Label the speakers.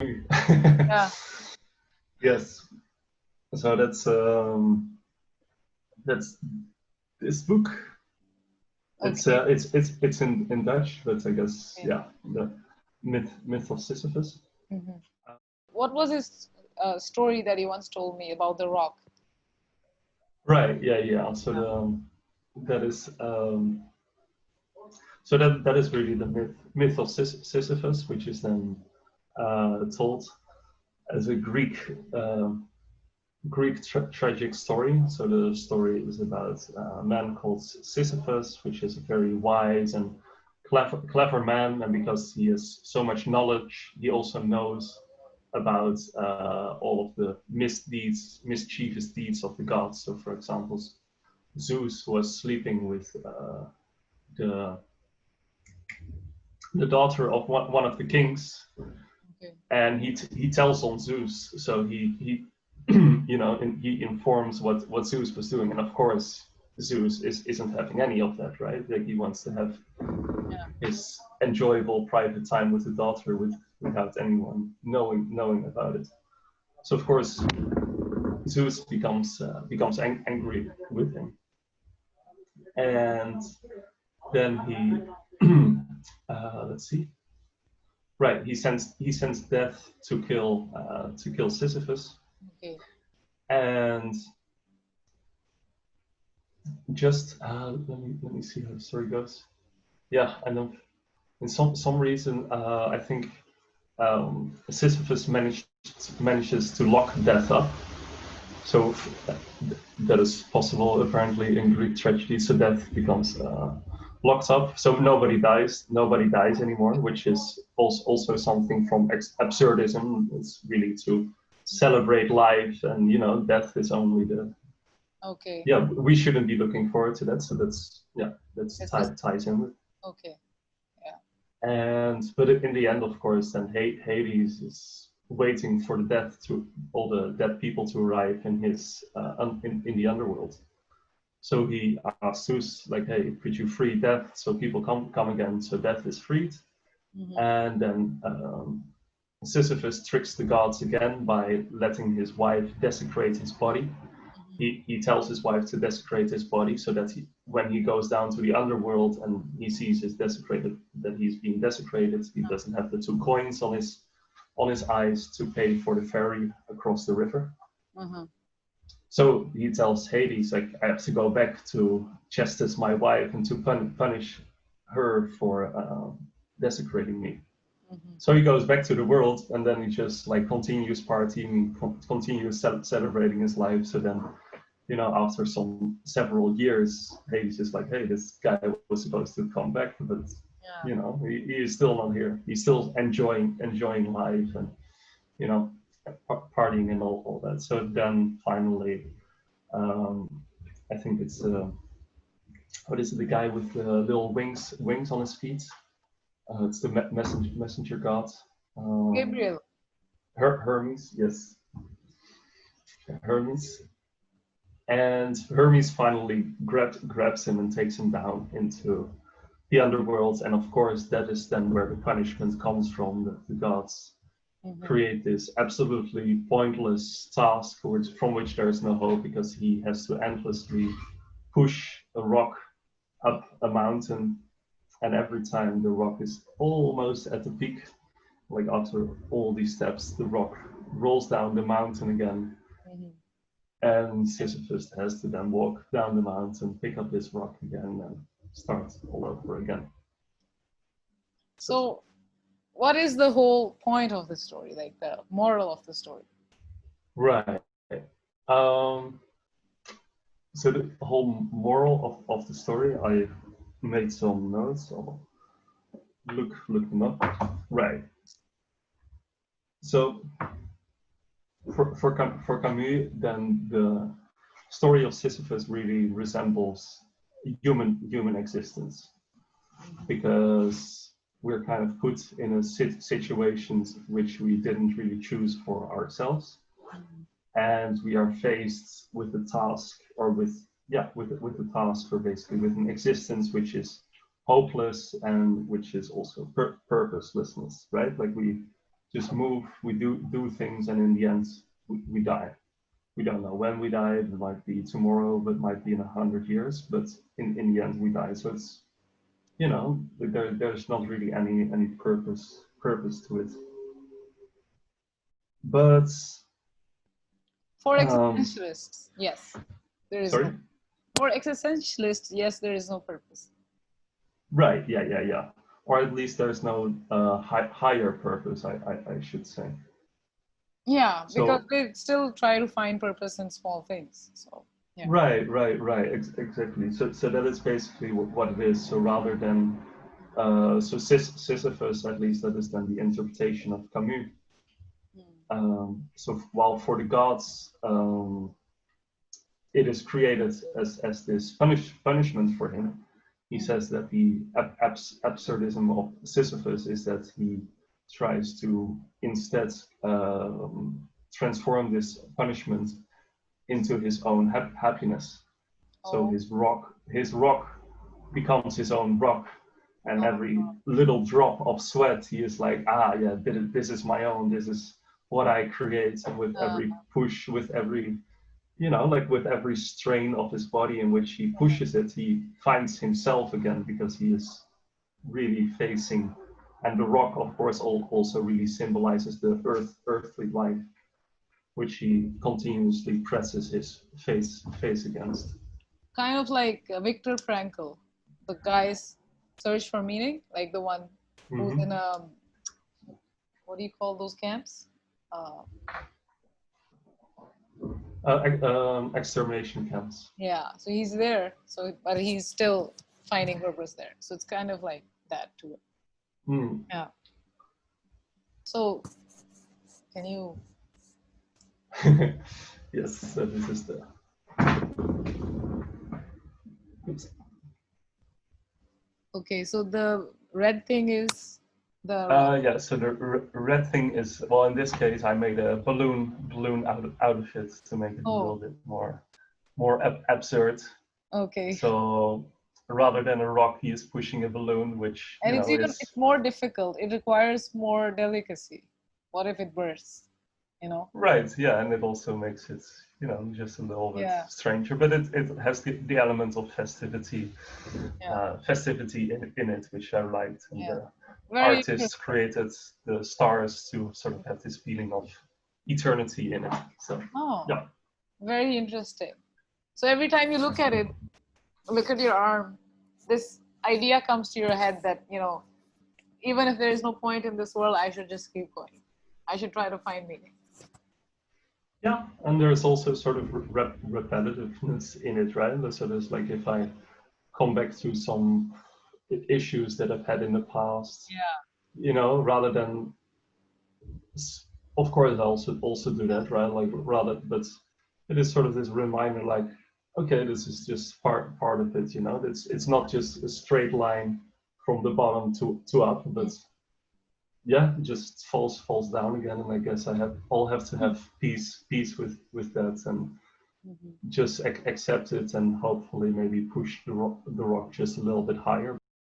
Speaker 1: Yeah.
Speaker 2: Yes. So that's this book.
Speaker 1: Okay.
Speaker 2: It's in Dutch, but I guess
Speaker 1: Okay.
Speaker 2: yeah, the myth of Sisyphus.
Speaker 1: Hmm. What was his story that he once told me about the rock?
Speaker 2: Right. Yeah. Yeah. So
Speaker 1: Yeah.
Speaker 2: that is that is really the myth of Sisyphus, which is then told as a Greek tragic story. So the story is about a man called Sisyphus, which is a very wise and clever man, and because he has so much knowledge, he also knows about all of the mischievous deeds of the gods. So, for example, Zeus was sleeping with the the daughter of one of the kings,
Speaker 1: Okay.
Speaker 2: and he tells on Zeus. So he he informs what Zeus was doing, and of course Zeus isn't having any of that, right? Like he wants to have
Speaker 1: Yeah.
Speaker 2: his enjoyable private time with the daughter without anyone knowing about it. So of course Zeus becomes angry with him, and then he let's see. Right, he sends death to kill Sisyphus,
Speaker 1: Okay.
Speaker 2: and just let me see how the story goes. Yeah, and then in some reason I think Sisyphus manages to lock death up. So that is possible apparently in Greek tragedy. So death becomes locked up. So nobody dies. Nobody dies anymore, which is also something from absurdism. It's really to celebrate life, and death is only the
Speaker 1: Okay.
Speaker 2: yeah. We shouldn't be looking forward to that. So that's
Speaker 1: It's just
Speaker 2: ties in with.
Speaker 1: okay. Yeah.
Speaker 2: And but in the end, of course, then Hades is waiting for the death to all the dead people to arrive in his in the underworld. So he asks Zeus, like, "Hey, could you free Death so people come again?" So Death is freed,
Speaker 1: Hmm.
Speaker 2: and then Sisyphus tricks the gods again by letting his wife desecrate his body.
Speaker 1: Hmm.
Speaker 2: He tells his wife to desecrate his body so that when he goes down to the underworld and he sees that he's being desecrated, he doesn't have the 2 coins on his eyes to pay for the ferry across the river.
Speaker 1: Hmm.
Speaker 2: So he tells Hades, like, I have to go back to chastise my wife and to punish her for desecrating me.
Speaker 1: Hmm.
Speaker 2: So he goes back to the world, and then he just like continues partying, continues celebrating his life. So then, after several years, Hades is like, hey, this guy was supposed to come back, but
Speaker 1: Yeah.
Speaker 2: he is still not here. He's still enjoying life, and you know, partying and all that. So then finally, um, I think it's what is it? The guy with the little wings on his feet. It's the messenger god. Um,
Speaker 1: Gabriel.
Speaker 2: Hermes, yes, Hermes. And Hermes finally grabs him and takes him down into the underworld. And of course, that is then where the punishment comes from. The gods
Speaker 1: Hmm.
Speaker 2: create this absolutely pointless task from which there is no hope, because he has to endlessly push a rock up a mountain. And every time the rock is almost at the peak, like after all these steps, the rock rolls down the mountain again,
Speaker 1: Hmm.
Speaker 2: and Sisyphus has to then walk down the mountain, pick up this rock again, and start all over again. So,
Speaker 1: So, what is the whole point of the story? Like the moral of the story?
Speaker 2: right. Um, so the whole moral of the story, I made some notes. I'll look them up. Right. So for Camus, then the story of Sisyphus really resembles human existence, because we're kind of put in a situations which we didn't really choose for ourselves,
Speaker 1: Mhm.
Speaker 2: and we are faced with the task, or with the task, or basically with an existence which is hopeless and which is also purposelessness, right? Like just move, we do things, and in the end, we die. We don't know when we die. It might be tomorrow, but it might be in 100 years. But in the end, we die. So it's, there's not really any purpose to it. But
Speaker 1: For existentialists, yes, there is.
Speaker 2: sorry.
Speaker 1: No, for existentialists, yes, there is no purpose.
Speaker 2: Right. Yeah. Or at least there's no higher purpose. I should say.
Speaker 1: Yeah,
Speaker 2: So,
Speaker 1: because they still try to find purpose in small things. So yeah.
Speaker 2: Right. Exactly. So that is basically what it is. So rather than Sisyphus, at least that is then the interpretation of Camus. So while for the gods, it is created as this punishment for him, he says that the absurdism of Sisyphus is that he tries to instead transform this punishment into his own happiness. So his rock becomes his own rock, and every little drop of sweat, he is like, yeah, this is my own. This is what I create. And with every push, with every, like with every strain of his body in which he pushes it, he finds himself again, because he is really facing. And the rock, of course, also really symbolizes the earthly life, which he continuously presses his face against.
Speaker 1: Kind of like Viktor Frankl, the guy's search for meaning, like the one who's in what do you call those camps?
Speaker 2: Extermination camps.
Speaker 1: Yeah, so he's there, but he's still finding purpose there. So it's kind of like that too. Yeah. So, can you?
Speaker 2: Yes, so this is the. Oops.
Speaker 1: Okay, so the red thing is the.
Speaker 2: Yeah, so the red thing is, well, in this case, I made a balloon out of it to make it a little bit more absurd.
Speaker 1: Okay.
Speaker 2: So rather than a rock, he is pushing a balloon, which
Speaker 1: and it's more difficult. It requires more delicacy. What if it bursts?
Speaker 2: Right, yeah, and it also makes it, just a little bit stranger, but it has the element of festivity in it, which I liked. And the artists created the stars to sort of have this feeling of eternity in it. So yeah.
Speaker 1: Very interesting. So every time you look at it, look at your arm, this idea comes to your head that, even if there is no point in this world, I should just keep going. I should try to find meaning.
Speaker 2: Yeah, and there's also sort of repetitiveness in it, right? So there's like, if I come back to some issues that I've had in the past, rather than, of course I also do that, right? Like but it is sort of this reminder, like, okay, this is just part of it, it's not just a straight line from the bottom to up, but yeah, it just falls down again, and I guess I'll have to have peace with that, and just accept it, and hopefully maybe push the rock just a little bit higher,